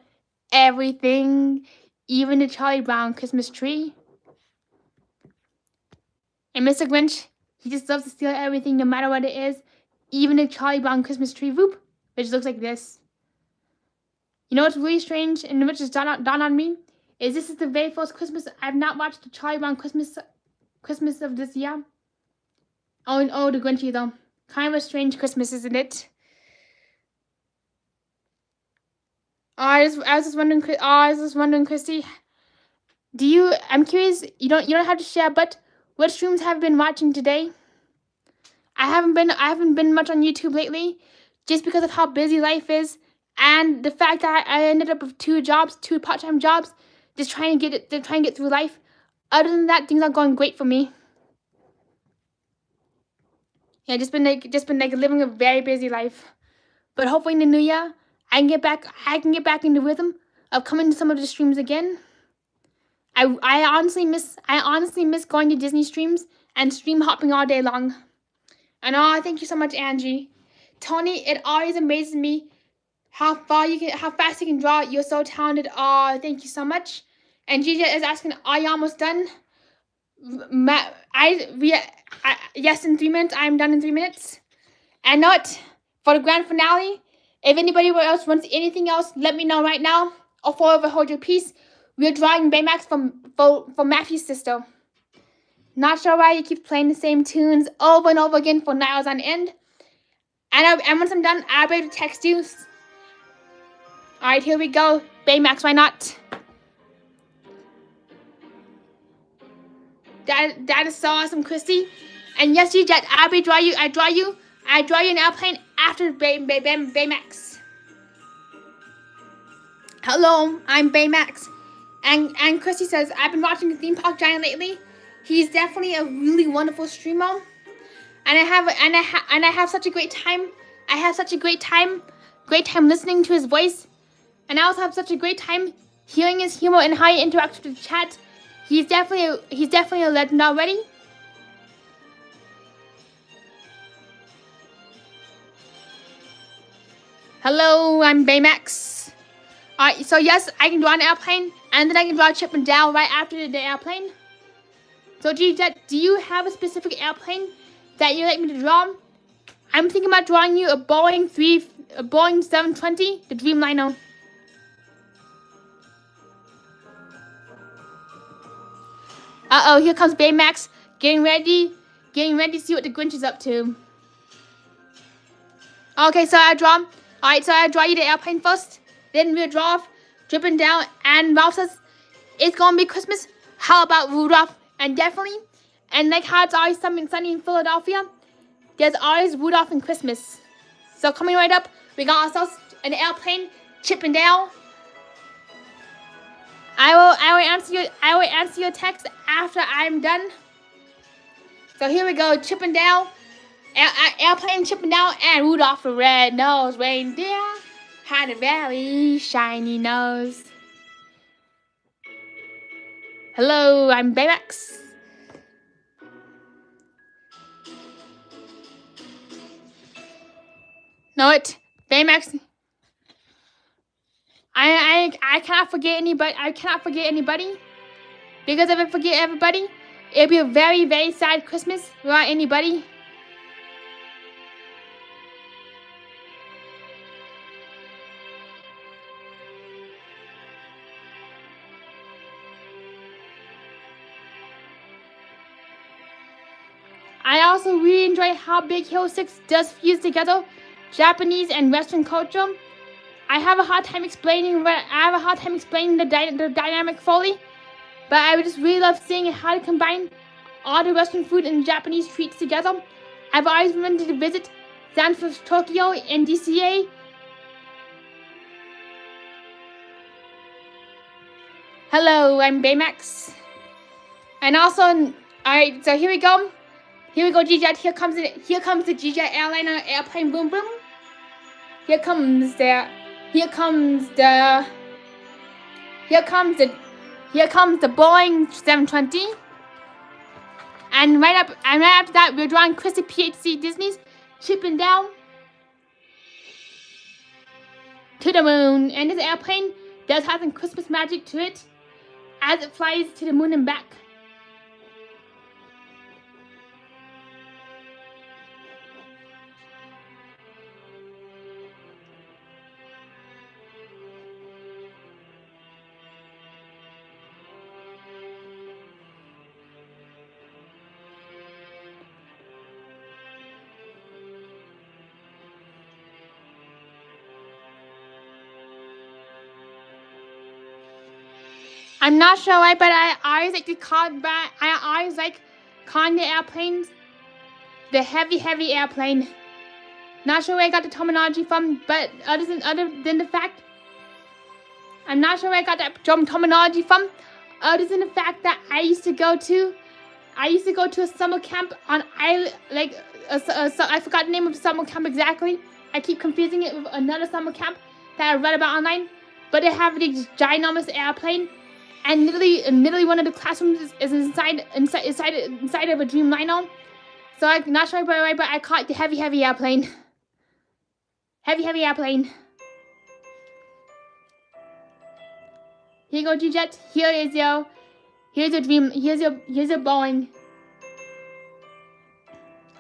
everything, even the Charlie Brown Christmas tree? And Mr. Grinch, he just loves to steal everything, no matter what it is, even the Charlie Brown Christmas tree. Whoop, which looks like this. You know what's really strange, and which just dawned on me, is this is the very first Christmas I've not watched the Charlie Brown Christmas of this year. Oh, the Grinchy though. Kind of a strange Christmas, isn't it? I was just wondering, Christy. I'm curious. You don't have to share, but what streams have you been watching today? I haven't been much on YouTube lately, just because of how busy life is, and the fact that I ended up with two part-time jobs, just trying to get through life. Other than that, things are going great for me. Yeah, just been living a very busy life. But hopefully in the new year, I can get back in the rhythm of coming to some of the streams again. I honestly miss going to Disney streams and stream hopping all day long. And thank you so much, Angie. Tony, it always amazes me how fast you can draw. You're so talented. Thank you so much. And Gigi is asking, are you almost done? Yes, in 3 minutes. I'm done in 3 minutes. And not for the grand finale. If anybody else wants anything else, let me know right now. Or forever hold your peace. We're drawing Baymax for Matthew's sister. Not sure why you keep playing the same tunes over and over again for hours on end. And once I'm done, I'll be able to text you. Alright, here we go. Baymax, why not? That is so awesome, Christy. And yes, you Jet, I draw you an airplane after Baymax. Hello, I'm Baymax. And Christy says, I've been watching the Theme Park Giant lately. He's definitely a really wonderful streamer. And I have such a great time. I have such a great time listening to his voice. And I also have such a great time hearing his humor and how he interacts with the chat. He's definitely a legend already. Hello, I'm Baymax. Alright, so yes, I can draw an airplane, and then I can draw Chip and Dale right after the airplane. So do you have a specific airplane that you'd like me to draw? I'm thinking about drawing you a Boeing 720, the Dreamliner. Uh-oh, here comes Baymax, getting ready to see what the Grinch is up to. Okay, so I draw you the airplane first, then we'll draw dripping down, and Ralph says, it's gonna be Christmas, how about Rudolph? And definitely, and like how it's always sunny in Philadelphia, there's always Rudolph and Christmas. So coming right up, we got ourselves an airplane, Chip and Dale. I will answer your text after I'm done. So here we go, Chip and Dale, airplane, Chip and Dale, and Rudolph the red-nosed reindeer had a very shiny nose. Hello, I'm Baymax. No, Baymax. I cannot forget anybody. Because if I forget everybody, it'll be a very, very sad Christmas without anybody. I also really enjoy how Big Hero 6 does fuse together Japanese and Western culture. I have a hard time explaining the dynamic fully, but I would just really love seeing how to combine all the Western food and Japanese treats together. I've always wanted to visit Sanford, Tokyo, and DCA. Hello, I'm Baymax. And also, alright, so here we go. G-Jet. Here comes the G-Jet airliner airplane. Boom, boom. Here comes the Boeing 720. And right after that, we're drawing Chrissy PHC Disney's Chip and Dale to the moon. And this airplane does have some Christmas magic to it as it flies to the moon and back. I'm not sure why, but I always like to call back. I always like calling the airplanes the heavy airplane. Not sure where I got the terminology from, but other than the fact, I'm not sure where I got that terminology from, other than the fact that I used to go to a summer camp on island, like I forgot the name of the summer camp exactly. I keep confusing it with another summer camp that I read about online, but they have this ginormous airplane, and literally one of the classrooms is inside of a Dreamliner. So I'm not sure why, but I call it the heavy airplane. Heavy airplane. Here you go, G-Jet. Here's your dream. Here's your Boeing.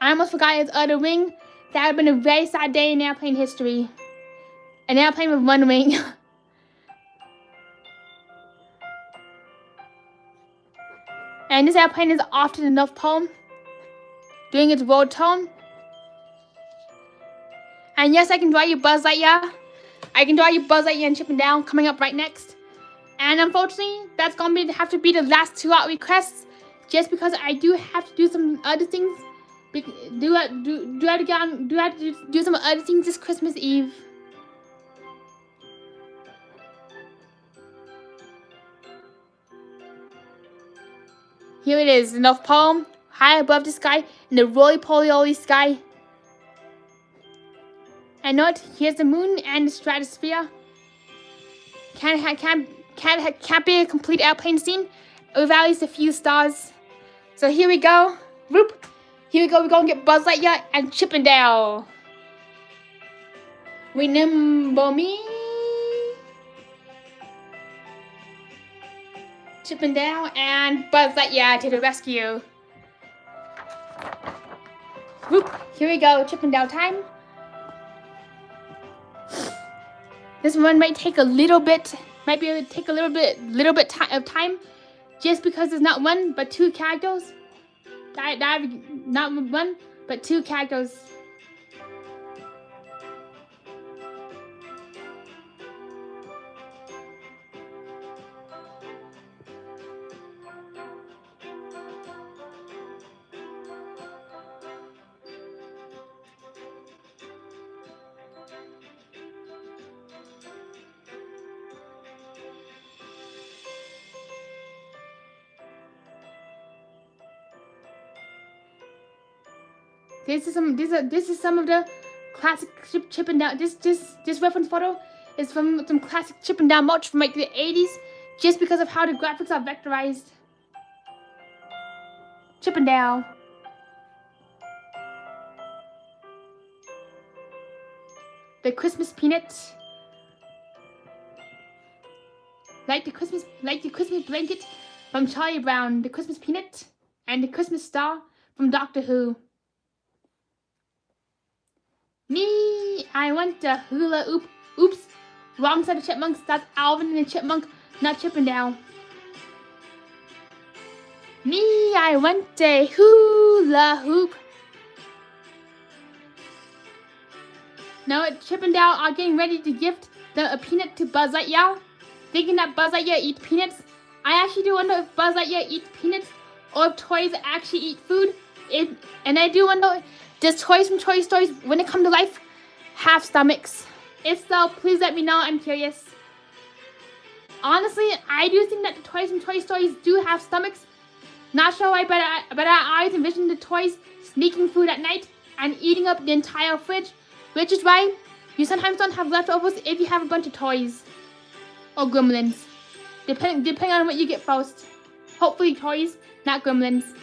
I almost forgot his other wing. That would have been a very sad day in airplane history. An airplane with one wing. And this airplane is off to the North Pole, doing its road tour. And yes, I can draw you Buzz Lightyear. I can draw you Buzz Lightyear and Chip and Dale coming up right next. And unfortunately, that's going to have to be the last 2 art requests, just because I do have to do some other things. Do have to do some other things this Christmas Eve. Here it is, the North Pole, high above the sky, in the roly-poly sky. And note, here's the moon and the stratosphere. Can't be a complete airplane scene without at least a few stars. So here we go. Whoop. Here we go. We're going to get Buzz Lightyear and Chip and Dale. Remember me? Chip and Dale and Buzz Lightyear to the rescue. Whoop. Here we go. Chip and Dale time. This one might take a little bit. Might be able to take a little bit of time, just because there's not one but 2 characters. Not one but 2 characters. This is some of the classic Chip and Dale. This reference photo is from some classic Chip and Dale merch from like the 80s, just because of how the graphics are vectorized. Chip and Dale. The Christmas peanut. Like the Christmas blanket from Charlie Brown. The Christmas peanut and the Christmas star from Doctor Who. Me, I want a hula hoop. Oops, wrong side of chipmunks. That's Alvin and the Chipmunk, not Chip and Dale. Me, I want a hula hoop. Now Chip and Dale are getting ready to gift a peanut to Buzz Lightyear, thinking that Buzz Lightyear eats peanuts. I actually do wonder if Buzz Lightyear eats peanuts or if toys actually eat food. And I do wonder, does toys from Toy Stories, when they come to life, have stomachs? If so, please let me know. I'm curious. Honestly, I do think that the toys from Toy Stories do have stomachs. Not sure why, but I always envision the toys sneaking food at night and eating up the entire fridge, which is why you sometimes don't have leftovers if you have a bunch of toys or gremlins, depending on what you get first. Hopefully toys, not gremlins.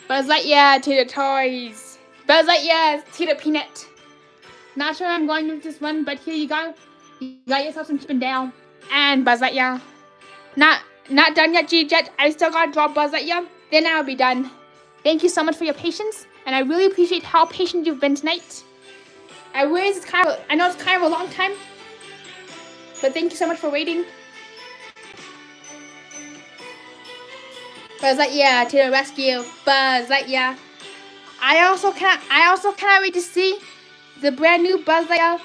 Buzz Lightyear to the toys. Buzz Lightyear to the peanut. Not sure I'm going with this one, but here you go. You got yourself some Chip and Dale and Buzz Lightyear. Not done yet, G-Jet. I still gotta draw Buzz Lightyear. Then I'll be done. Thank you so much for your patience, and I really appreciate how patient you've been tonight. I know it's kind of a long time, But thank you so much for waiting. Buzz Lightyear to the rescue. Buzz Lightyear. I also cannot wait to see the brand new Buzz Lightyear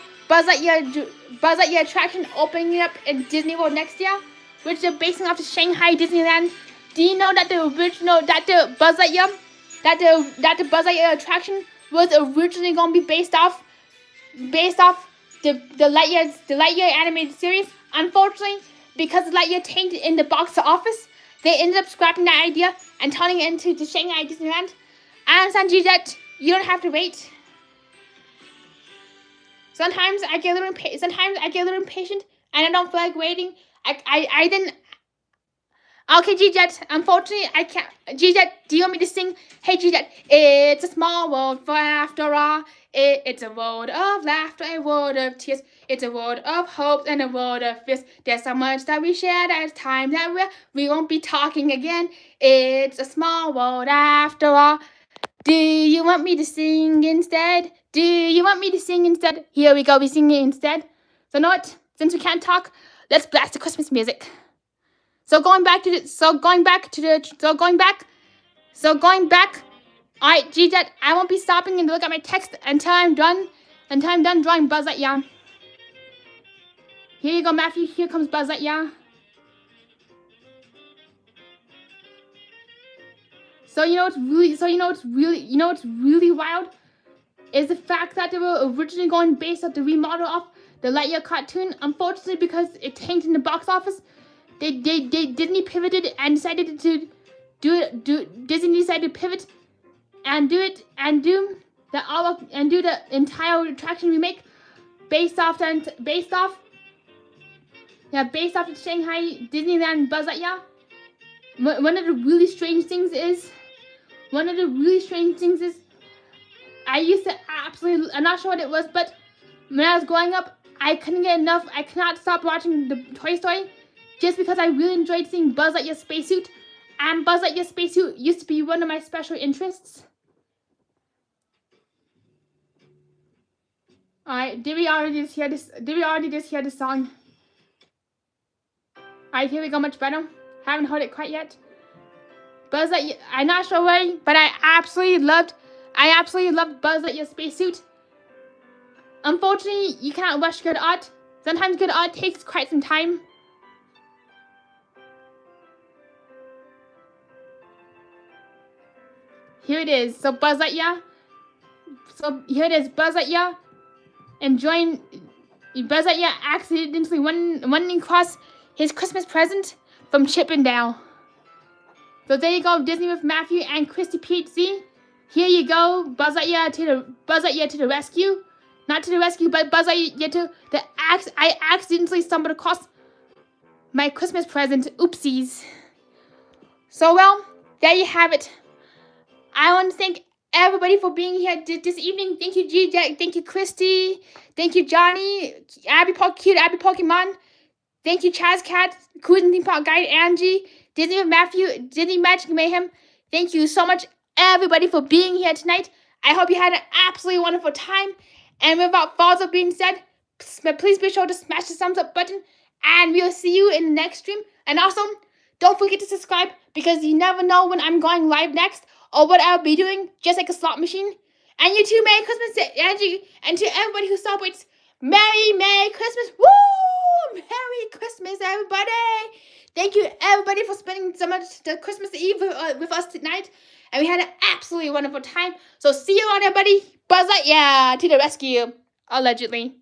attraction opening up in Disney World next year, which they're basing off the Shanghai Disneyland. Do you know that the Buzz Lightyear attraction was originally going to be based off the Lightyear animated series? Unfortunately, because Lightyear tanked in the box office, they ended up scrapping that idea and turning it into the Shanghai Disneyland. I understand, G-Jet. You don't have to wait. Sometimes I get a little impatient and I don't feel like waiting. I didn't. Okay, G-Jet. Unfortunately, I can't. G-Jet, do you want me to sing? Hey, G-Jet. It's a small world for after all. It's a world of laughter, a world of tears. It's a world of hope and a world of fears. There's so much that we share. There's time that we won't be talking again. It's a small world after all. Do you want me to sing instead? Do you want me to sing instead? Here we go, we sing it instead. So you know what? Since we can't talk, let's blast the Christmas music. So going back. Alright, G-Jet, I won't be stopping and look at my text until I'm done drawing Buzz Lightyear. Here you go, Matthew. Here comes Buzz Lightyear. So you know what's really wild is the fact that they were originally going based off the remodel of the Lightyear cartoon. Unfortunately, because it tanked in the box office, Disney pivoted and decided to Disney decided to pivot and do the entire attraction remake based off the Shanghai Disneyland Buzz Lightyear. One of the really strange things is, I used to absolutely, I'm not sure what it was, but when I was growing up, I couldn't get enough. I could not stop watching the Toy Story just because I really enjoyed seeing Buzz Lightyear's spacesuit. And Buzz Lightyear's spacesuit used to be one of my special interests. Alright, did we already just hear this song? Alright, here we go, much better. Haven't heard it quite yet. Buzz Lightyear, I'm not sure why, but I absolutely loved Buzz Lightyear's spacesuit. Unfortunately, you cannot rush good art. Sometimes good art takes quite some time. Here it is. So Buzz Lightyear. Buzz Lightyear enjoying. Buzz Lightyear accidentally running across his Christmas present from Chip and Dale. So there you go, Disney with Matthew and Christy PhD. Here you go, Buzz Lightyear to the rescue. Not to the rescue, but Buzz Lightyear to the I accidentally stumbled across my Christmas present. Oopsies. So well, there you have it. I want to thank everybody for being here this evening. Thank you, G-Jack. Thank you, Christy. Thank you, Johnny. Abby Pokemon. Thank you, Chaz Cat, Cruise and Theme Park Guide, Angie, Disney with Matthew, Disney Magic Mayhem. Thank you so much, everybody, for being here tonight. I hope you had an absolutely wonderful time. And without further being said, please be sure to smash the thumbs up button. And we'll see you in the next stream. And also, don't forget to subscribe because you never know when I'm going live next or what I'll be doing, just like a slot machine. And you too, Merry Christmas to Angie and to everybody who celebrates Merry Christmas. Woo! Merry Christmas, everybody. Thank you, everybody, for spending so much the Christmas Eve with us tonight. And we had an absolutely wonderful time. So see you on, everybody. Buzz Lightyear to the rescue, allegedly.